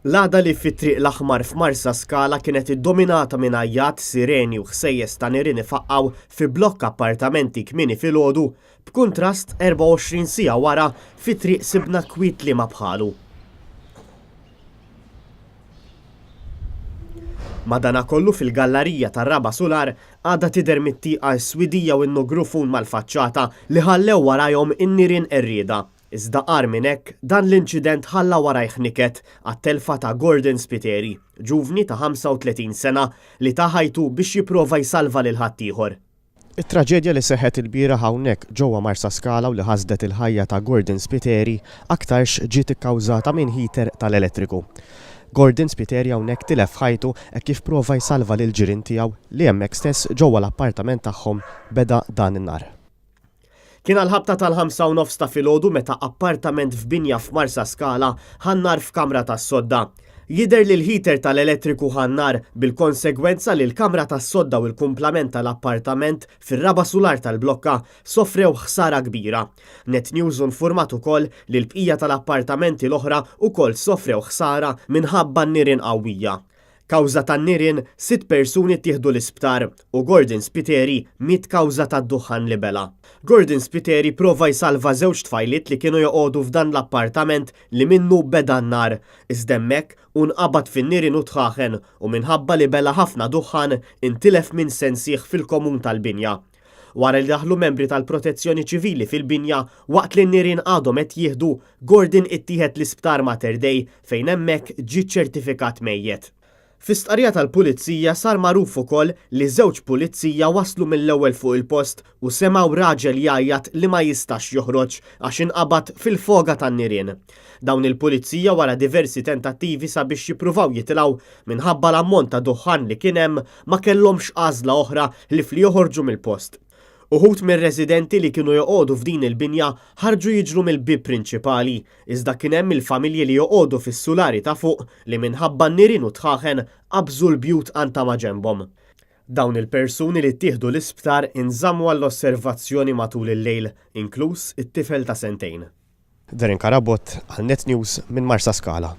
L-għada li fit-triq l-aħmar f'Marsa Scala kienet iddominata minn ajjat, sireni u ħsejjes ta' nirien ifaqqaw fi blokk appartamenti kmieni filgħodu, b'kuntrast 24 siegħa wara fit-triq sibna kwiet li ma bħalu. Madankollu fil-gallerija tar-Raba Sular għadha tidher mit-tieqa swidija u n-nugrufun mal-faċċata li ħallew warajhom in-nirien errieda. Iżda qar minn hekk dan l-inċident ħalla warajh niket għat-telfa ta' Gordon Spiteri, ġuvni ta' 35 sena li ta' ħajtu biex jipprova jsalva lil ħaddieħor. It-traġedja li seħħet il-bieraħ hawnhekk ġewwa Marsa Scala u li ħasdet il-ħajja ta' Gordon Spiteri aktarx ġiet ikkawżata minn heater tal-elettriku. Gordon Spiteri hawnhekk tilef ħajtu hekk kif prova jsalva lil ġirien tiegħu li hemmhekk stess ġewwa l-appartament tagħhom beda dan in-nar. Kien għal-ħabta tal-5:30 ta' filgħodu meta appartament f'binja f'Marsa Scala ħannar f'kamra tas-sodda. Jidher li l-heater tal-elettriku ħannar bil-konsegwenza li l-kamra tas-sodda u l-kumplament tal-appartament fir-Raba Sular tal-blokka sofrew ħsara kbira. Net News infurmat ukoll li l-bqija tal-appartamenti l-oħra ukoll sofrew ħsara minħabba n-nirien qawwija. Kawża tan-nirien 6 persuni ttieħdu l-isptar u Gordon Spiteri miet kawża tad-duħan li bela. Gordon Spiteri prova jsalva żewġ tfajliet li kienu joqogħdu f'dan l-appartament li minnu beda n-nar, iżda hemmhekk nqabad fin-nirien u tħaħen u minħabba li bela ħafna duħan intilef minn sensieħ fil-komun tal-binja. Wara li daħlu membri tal-protezzjoni ċivili fil-binja waqt li n-nirien għadhom qed jieħdu, Gordon ittieħed l-isptar Mater Dei fejn hemmhekk ġie ċertifikat mejjed. Fi-stqarrija tal-pulizija sar magħruf ukoll li żewġ pulizija waslu mill-ewwel fuq il-post u semgħu raġel jgħajjat li ma jistax joħroġ għax inqabad fil-foga tan-nirien. Dawn il-pulizija wara diversi tentattivi sabiex jippruvaw jitilgħu minħabba l-ammont ta' duħan li kien hemm ma kellhomx għażla oħra li joħorġu mill-post. Uħud mir-residenti li kienu joqogħdu f'din il-binja ħarġu jiġru mill-bib prinċipali, iżda kien hemm il-familji li joqogħdu fis-sulari ta' fuq li minħabba n-nirien u tħaħen qabżu l-bjut anta ma' ġenbhom. Dawn il-persuni li ttieħdu l-isptar inżammu għall-osservazzjoni matul il-lejl, inkluż it-tifel ta' 2 sentejn. Darin Karabot għal Net News minn Marsa Scala.